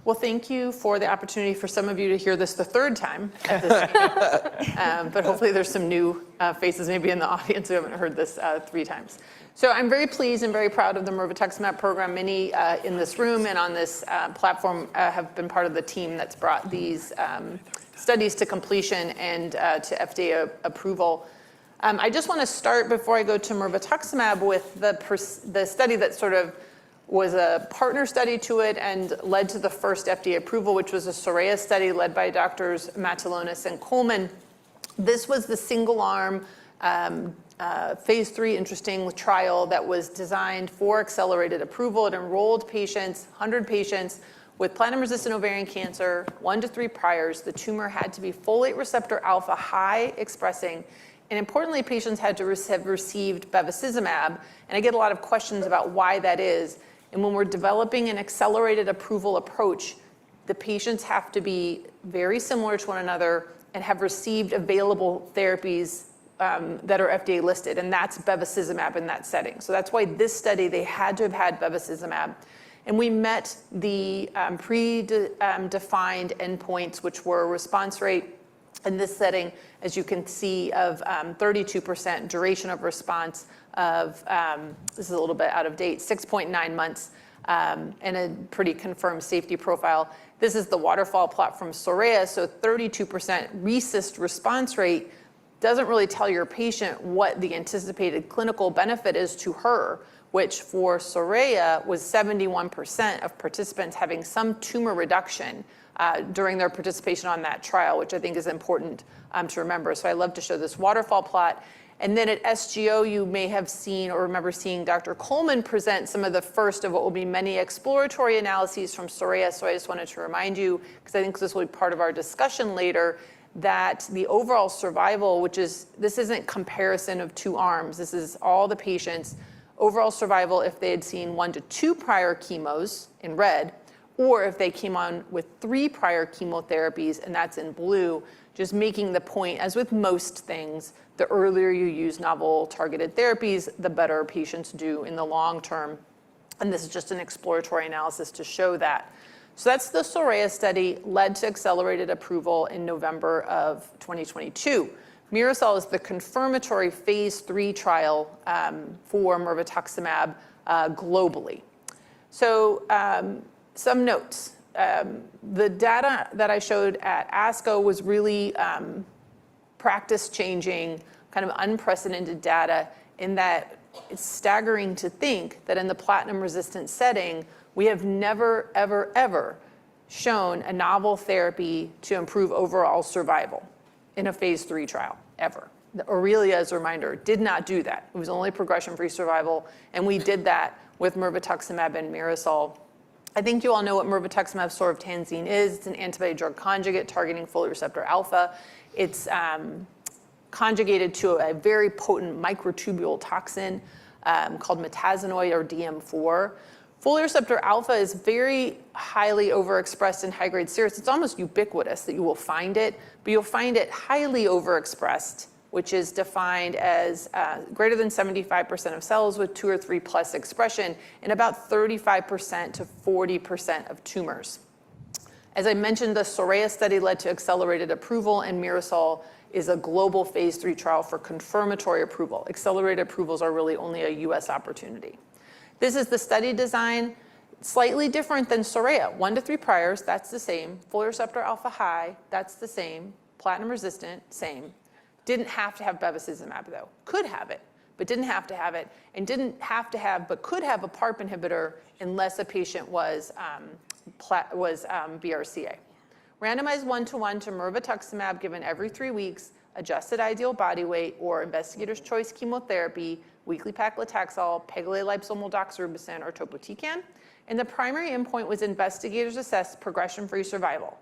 Well, thank you for the opportunity for some of you to hear this the third time at this meeting. But hopefully there's some new faces maybe in the audience who haven't heard this 3 times. So I'm very pleased and very proud of the Mirvetuximab program. Many in this room and on this platform have been part of the team that's brought these studies to completion and to FDA approval. I just want to start, before I go to Mirvetuximab, with the study that sort of was a partner study to it and led to the first FDA approval, which was a Soraya study led by Doctors Matulonis and Coleman. This was the single-arm phase 3 interesting trial that was designed for accelerated approval. It enrolled patients, 100 patients, with platinum-resistant ovarian cancer, 1 to 3 priors. The tumor had to be folate receptor alpha high expressing. And importantly, patients had to have received bevacizumab. And I get a lot of questions about why that is. And when we're developing an accelerated approval approach, the patients have to be very similar to one another and have received available therapies that are FDA listed. And that's bevacizumab in that setting. So that's why this study, they had to have had bevacizumab. And we met the predefined endpoints, which were response rate in this setting, as you can see, of 32%, duration of response of, this is a little bit out of date, 6.9 months, and a pretty confirmed safety profile. This is the waterfall plot from Soraya, so 32% RECIST response rate doesn't really tell your patient what the anticipated clinical benefit is to her, which for Soraya was 71% of participants having some tumor reduction during their participation on that trial, which I think is important to remember. So I love to show this waterfall plot. And then at SGO, you may have seen or remember seeing Dr. Coleman present some of the first of what will be many exploratory analyses from Soraya. So I just wanted to remind you, because I think this will be part of our discussion later, that the overall survival, this isn't comparison of 2 arms. This is all the patients' overall survival if they had seen 1 to 2 prior chemos in red, or if they came on with 3 prior chemotherapies, and that's in blue, just making the point, as with most things, the earlier you use novel targeted therapies, the better patients do in the long term. And this is just an exploratory analysis to show that. So that's the Soraya study, led to accelerated approval in November of 2022. Mirasol is the confirmatory phase 3 trial for Mirvetuximab globally. So some notes. The data that I showed at ASCO was really practice-changing, kind of unprecedented data, in that it's staggering to think that in the platinum-resistant setting, we have never, ever, ever shown a novel therapy to improve overall survival in a phase 3 trial, ever. The Aurelia, as a reminder, did not do that. It was only progression-free survival, and we did that with Mirvetuximab and Mirasol. I think you all know what Mirvetuximab Soravtansine is. It's an antibody-drug conjugate targeting folate receptor alpha. It's conjugated to a very potent microtubule toxin called metazenoid, or DM4. Folate receptor alpha is very highly overexpressed in high-grade serous. It's almost ubiquitous that you will find it, but you'll find it highly overexpressed, which is defined as greater than 75% of cells with 2 or 3 plus expression in about 35% to 40% of tumors. As I mentioned, the Soraya study led to accelerated approval, and Mirasol is a global phase 3 trial for confirmatory approval. Accelerated approvals are really only a US opportunity. This is the study design, slightly different than Soraya. 1 to 3 priors, that's the same. Folate receptor alpha high, that's the same. Platinum resistant, same. Didn't have to have bevacizumab though. Could have it, but didn't have to have it. And didn't have to have, but could have a PARP inhibitor unless a patient was BRCA. Randomized 1-to-1 to Mirvetuximab given every 3 weeks, adjusted ideal body weight or investigator's choice chemotherapy, weekly paclitaxel, pegylated liposomal doxorubicin, or topotecan. And the primary endpoint was investigators assessed progression-free survival.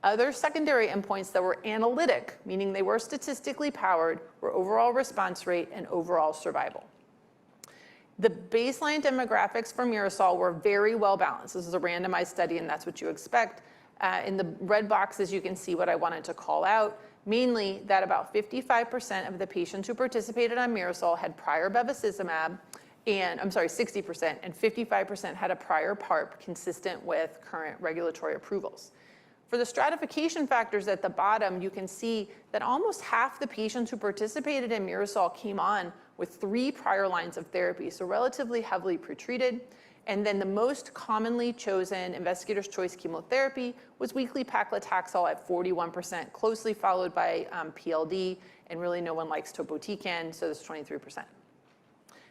Other secondary endpoints that were analytic, meaning they were statistically powered, were overall response rate and overall survival. The baseline demographics for Mirasol were very well balanced. This is a randomized study, and that's what you expect. In the red boxes, you can see what I wanted to call out, mainly that about 55% of the patients who participated on Mirasol had prior bevacizumab, and 60%, and 55% had a prior PARP consistent with current regulatory approvals. For the stratification factors at the bottom, you can see that almost half the patients who participated in Mirasol came on with 3 prior lines of therapy, so relatively heavily pretreated. And then the most commonly chosen investigator's choice chemotherapy was weekly paclitaxel at 41%, closely followed by PLD, and really no one likes topotecan, so that's 23%.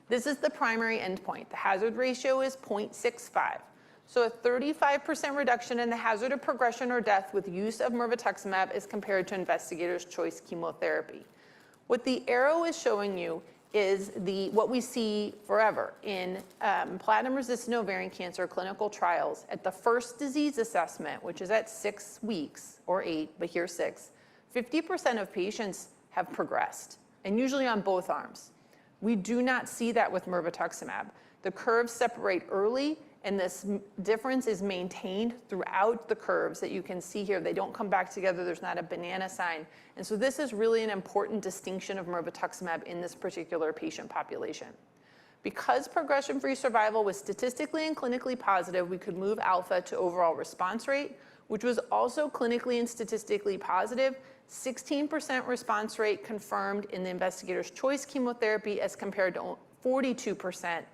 This is the primary endpoint. The hazard ratio is 0.65. So a 35% reduction in the hazard of progression or death with use of mirvetuximab is compared to investigator's choice chemotherapy. What the arrow is showing you is what we see forever in platinum-resistant ovarian cancer clinical trials. At the first disease assessment, which is at 6 weeks, or 8, but here 6, 50% of patients have progressed, and usually on both arms. We do not see that with mirvetuximab. The curves separate early, and this difference is maintained throughout the curves that you can see here. They don't come back together. There's not a banana sign. And so this is really an important distinction of mirvetuximab in this particular patient population. Because progression-free survival was statistically and clinically positive, we could move alpha to overall response rate, which was also clinically and statistically positive. 16% response rate confirmed in the investigator's choice chemotherapy as compared to 42%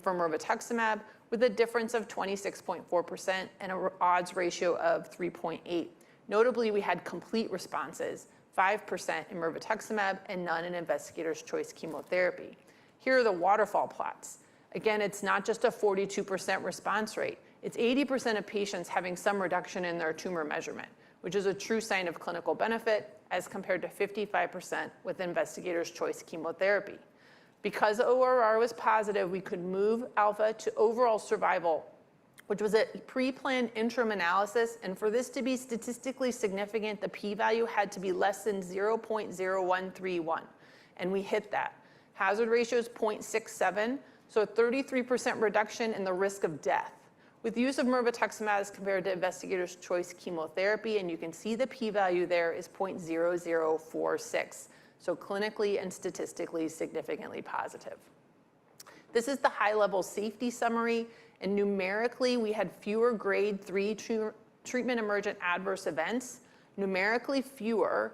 for mirvetuximab, with a difference of 26.4% and an odds ratio of 3.8. Notably, we had complete responses, 5% in mirvetuximab and none in investigator's choice chemotherapy. Here are the waterfall plots. Again, it's not just a 42% response rate. It's 80% of patients having some reduction in their tumor measurement, which is a true sign of clinical benefit as compared to 55% with investigator's choice chemotherapy. Because ORR was positive, we could move alpha to overall survival, which was a pre-planned interim analysis. And for this to be statistically significant, the p-value had to be less than 0.0131. And we hit that. Hazard ratio is 0.67, so a 33% reduction in the risk of death with use of mirvetuximab as compared to investigator's choice chemotherapy. And you can see the p-value there is 0.0046. So clinically and statistically significantly positive. This is the high-level safety summary, and numerically we had fewer grade 3 treatment-emergent adverse events, numerically fewer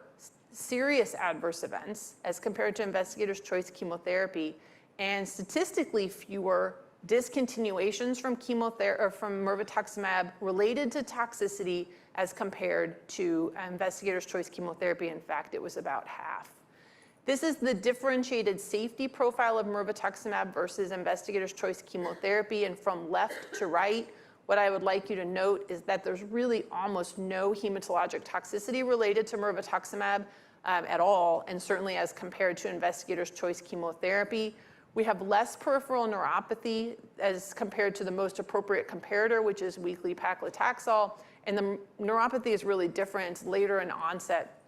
serious adverse events as compared to investigator's choice chemotherapy, and statistically fewer discontinuations from chemotherapy or from mirvetuximab related to toxicity as compared to investigator's choice chemotherapy. In fact, it was about half. This is the differentiated safety profile of mirvetuximab versus investigator's choice chemotherapy. And from left to right, what I would like you to note is that there's really almost no hematologic toxicity related to mirvetuximab at all, and certainly as compared to investigator's choice chemotherapy. We have less peripheral neuropathy as compared to the most appropriate comparator, which is weekly paclitaxel. And the neuropathy is really different. It's later in onset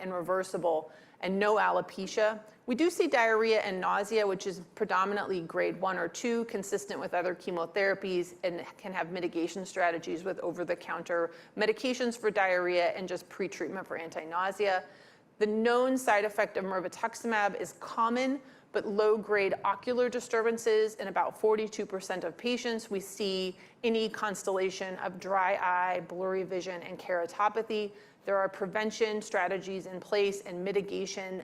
and reversible, and no alopecia. We do see diarrhea and nausea, which is predominantly grade 1 or 2, consistent with other chemotherapies, and can have mitigation strategies with over-the-counter medications for diarrhea and just pre-treatment for anti-nausea. The known side effect of mirvetuximab is common, but low-grade ocular disturbances in about 42% of patients. We see any constellation of dry eye, blurry vision, and keratopathy. There are prevention strategies in place and mitigation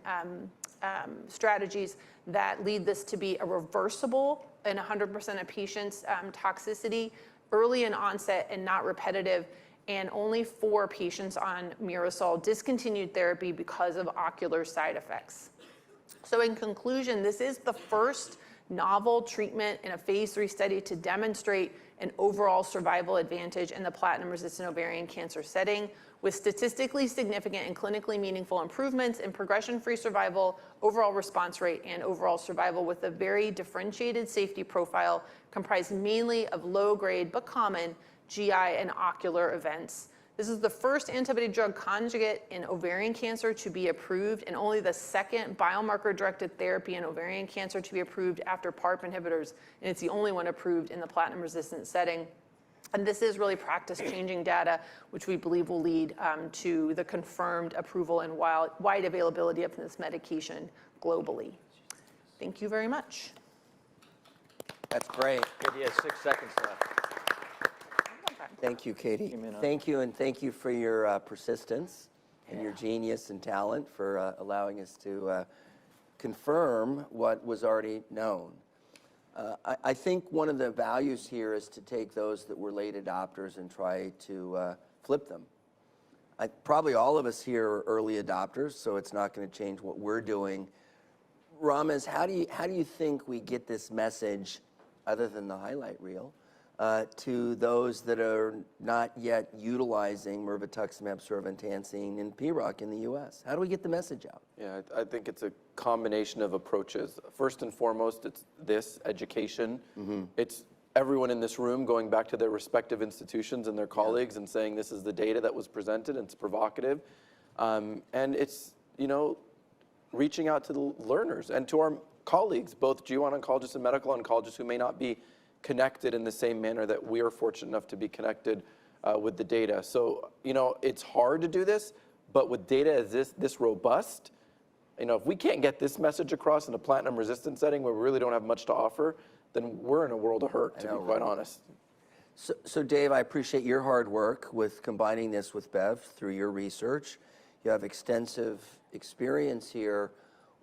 strategies that lead this to be a reversible in 100% of patients toxicity, early in onset and not repetitive, and only 4 patients on Mirasol discontinued therapy because of ocular side effects. So in conclusion, this is the first novel treatment in a phase 3 study to demonstrate an overall survival advantage in the platinum-resistant ovarian cancer setting, with statistically significant and clinically meaningful improvements in progression-free survival, overall response rate, and overall survival, with a very differentiated safety profile comprised mainly of low-grade but common GI and ocular events. This is the first antibody-drug conjugate in ovarian cancer to be approved, and only the second biomarker-directed therapy in ovarian cancer to be approved after PARP inhibitors, and it's the only one approved in the platinum-resistant setting. And this is really practice-changing data, which we believe will lead to the confirmed approval and wide availability of this medication globally. Thank you very much. That's great. Katie has 6 seconds left. Thank you, Katie. Thank you, and thank you for your persistence and your genius and talent for allowing us to confirm what was already known. I think one of the values here is to take those that were late adopters and try to flip them. Probably all of us here are early adopters, so it's not going to change what we're doing. Ramez, how do you think we get this message, other than the highlight reel, to those that are not yet utilizing Mirvetuximab, Soravtansine, and PROC in the U.S.? How do we get the message out? Yeah, I think it's a combination of approaches. First and foremost, it's this education. It's everyone in this room going back to their respective institutions and their colleagues and saying this is the data that was presented and it's provocative. And it's, reaching out to the learners and to our colleagues, both GYN oncologists and medical oncologists who may not be connected in the same manner that we are fortunate enough to be connected with the data. So, it's hard to do this, but with data as this robust, if we can't get this message across in a platinum-resistant setting where we really don't have much to offer, then we're in a world of hurt, to be quite honest. So Dave, I appreciate your hard work with combining this with Bev through your research. You have extensive experience here.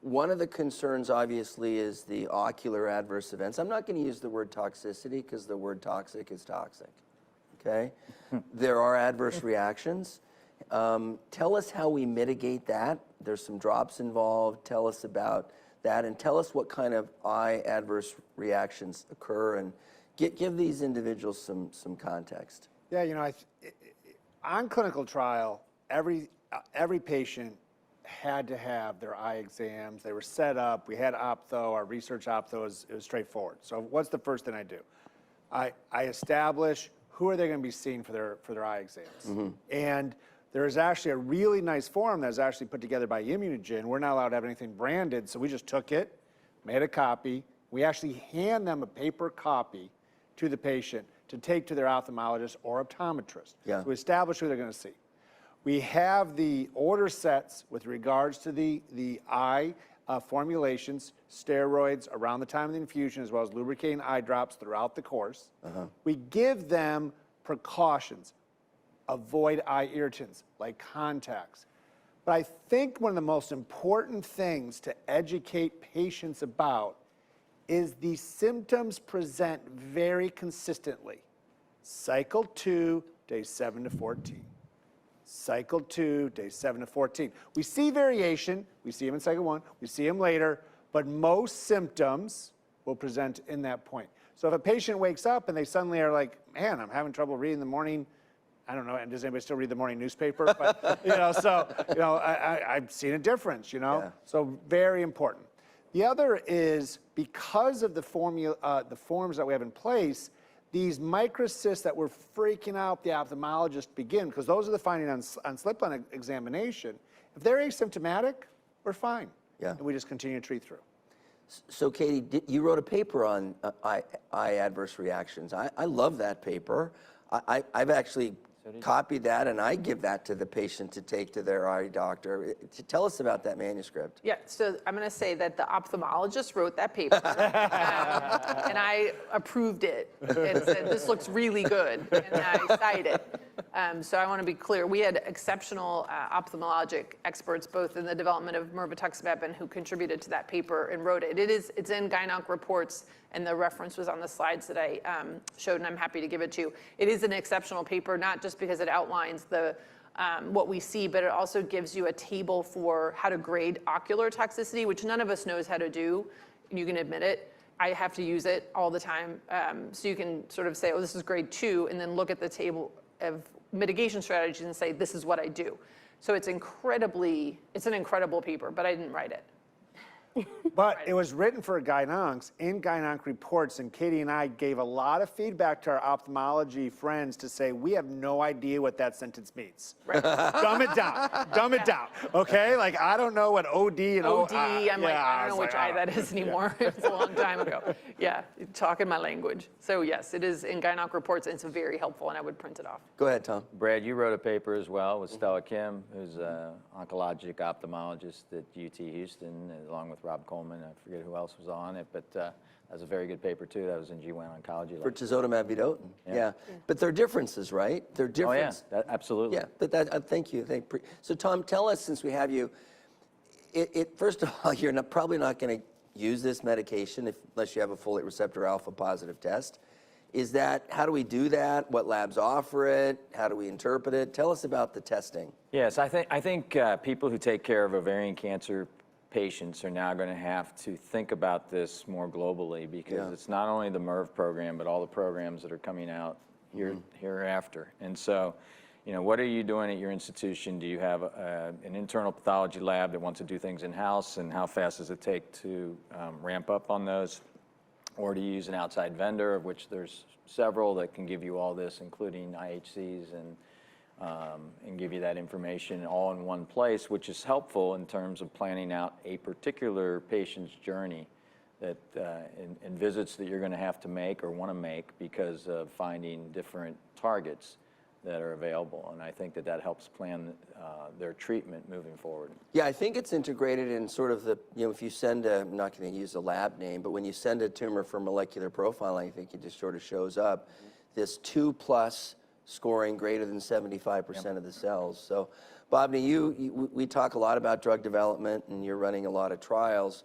One of the concerns, obviously, is the ocular adverse events. I'm not going to use the word toxicity because the word toxic is toxic, okay? There are adverse reactions. Tell us how we mitigate that. There's some drops involved. Tell us about that, and tell us what kind of eye adverse reactions occur, and give these individuals some context. Yeah, on clinical trial, every patient had to have their eye exams. They were set up. We had ophtho. Our research ophtho it was straightforward. So what's the first thing I do? I establish who are they going to be seeing for their eye exams. And there is actually a really nice form that is actually put together by Immunogen. We're not allowed to have anything branded, so we just took it, made a copy. We actually hand them a paper copy to the patient to take to their ophthalmologist or optometrist to establish who they're going to see. We have the order sets with regards to the eye formulations, steroids around the time of the infusion, as well as lubricating eye drops throughout the course. We give them precautions. Avoid eye irritants like contacts. But I think one of the most important things to educate patients about is the symptoms present very consistently. Cycle 2, day 7 to 14. Cycle 2, day 7 to 14. We see variation. We see them in cycle 1. We see them later. But most symptoms will present in that point. So if a patient wakes up and they suddenly are like, man, I'm having trouble reading in the morning. I don't know, and does anybody still read the morning newspaper? But, I've seen a difference, So very important. The other is because of the forms that we have in place, these microcysts that we're freaking out the ophthalmologist begin, because those are the finding on slip-on examination. If they're asymptomatic, we're fine. And we just continue to treat through. So Katie, you wrote a paper on eye adverse reactions. I love that paper. I've actually copied that, and I give that to the patient to take to their eye doctor. Tell us about that manuscript. Yeah, so I'm going to say that the ophthalmologist wrote that paper, and I approved it and said, this looks really good, and I cited it. So I want to be clear, we had exceptional ophthalmologic experts, both in the development of Mirvetuximab and who contributed to that paper and wrote it. It's in Gyn-Onc reports, and the reference was on the slides that I showed, and I'm happy to give it to you. It is an exceptional paper, not just because it outlines what we see, but it also gives you a table for how to grade ocular toxicity, which none of us knows how to do, and you can admit it. I have to use it all the time, so you can sort of say, oh, this is grade 2, and then look at the table of mitigation strategies and say, this is what I do. So it's an incredible paper, but I didn't write it. But it was written for Gyn-Oncs in Gyn-Onc reports, and Katie and I gave a lot of feedback to our ophthalmology friends to say, we have no idea what that sentence means. Right. Dumb it down, okay? Like, I don't know what OD and OD, I don't know which eye that is anymore. It's a long time ago. Yeah, talking my language. So yes, it is in Gyn-Onc reports, and it's very helpful, and I would print it off. Go ahead, Tom. Brad, you wrote a paper as well with Stella Kim, who's an oncologic ophthalmologist at UT Houston, along with Rob Coleman. I forget who else was on it, but That's a very good paper too. That was in GYN Oncology. For tisotumab vedotin, yeah. But there are differences, right? There are Oh yeah, differences. absolutely. Yeah, but thank you. So Tom, tell us, since we have you, first of all, you're probably not going to use this medication unless you have a folate receptor alpha positive test. How do we do that? What labs offer it? How do we interpret it? Tell us about the testing. Yes, I think people who take care of ovarian cancer patients are now going to have to think about this more globally, because it's not only the MIRV program, but all the programs that are coming out hereafter. And so, what are you doing at your institution? Do you have an internal pathology lab that wants to do things in-house, and how fast does it take to ramp up on those? Or do you use an outside vendor, of which there's several that can give you all this, including IHCs, and give you that information all in one place, which is helpful in terms of planning out a particular patient's journey that in visits that you're going to have to make or want to make because of finding different targets that are available. And I think that helps plan their treatment moving forward. Yeah, I think it's integrated in sort of if you send I'm not going to use a lab name, but when you send a tumor for molecular profiling, I think it just sort of shows up this 2+ scoring greater than 75% of the cells. So, Bobby, we talk a lot about drug development, and you're running a lot of trials.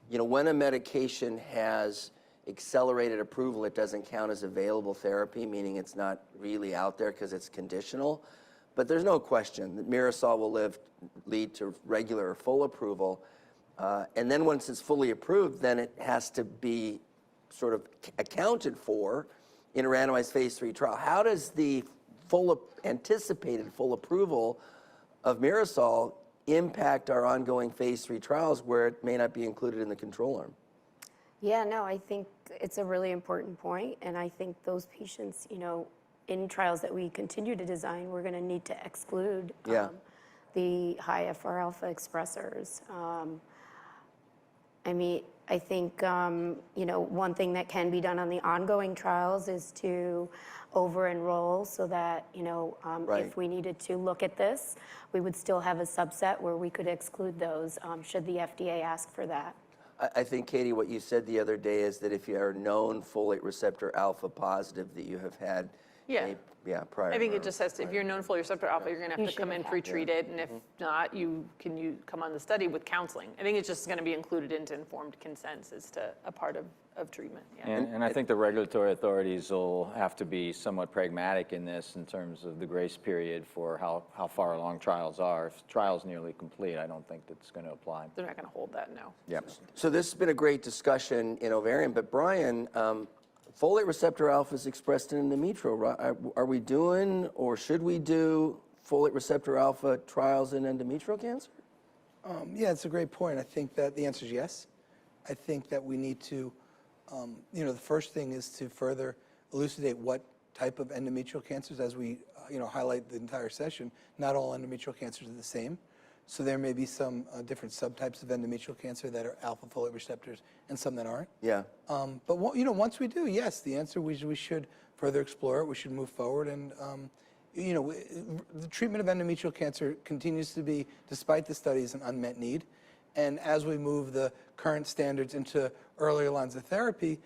When a medication has accelerated approval, it doesn't count as available therapy, meaning it's not really out there because it's conditional. But there's no question that Mirasol will lead to regular or full approval. And then once it's fully approved, then it has to be sort of accounted for in a randomized phase 3 trial. How does the anticipated full approval of Mirasol impact our ongoing phase 3 trials where it may not be included in the control arm? Yeah, no, I think it's a really important point, and I think those patients, in trials that we continue to design, we're going to need to exclude the high FR alpha expressors. I think, one thing that can be done on the ongoing trials is to over-enroll so that, if we needed to look at this, we would still have a subset where we could exclude those, should the FDA ask for that. I think, Katie, what you said the other day is that if you are known folate receptor alpha positive, that you have had prior. I think it just says if you're known folate receptor alpha, you're going to have to come in pre-treated, and if not, you come on the study with counseling. I think it's just going to be included into informed consents as to a part of treatment. Yeah. And I think the regulatory authorities will have to be somewhat pragmatic in this in terms of the grace period for how far along trials are. If trial's nearly complete, I don't think that's going to apply. They're not going to hold that, no. Yep. So this has been a great discussion in ovarian, but Brian, folate receptor alpha is expressed in endometrial, right? Are we doing, or should we do, folate receptor alpha trials in endometrial cancer? Yeah, it's a great point. I think that the answer is yes. I think that we need to, the first thing is to further elucidate what type of endometrial cancers, as we, highlight the entire session. Not all endometrial cancers are the same. So there may be some different subtypes of endometrial cancer that are alpha folate receptors and some that aren't. Yeah. But once we do, yes, the answer we should further explore it. We should move forward, and the treatment of endometrial cancer continues to be, despite the studies, an unmet need. And as we move the current standards into earlier lines of therapy,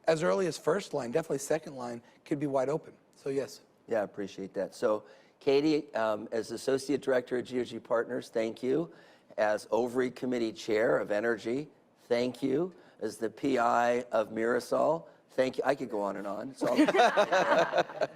as early as first line, definitely second line, could be wide open. So yes. Yeah, I appreciate that. So, Katie, as Associate Director at GOG Partners, thank you. As Ovary Committee Chair of Energy, thank you. As the PI of Mirasol, thank you. I could go on and on. So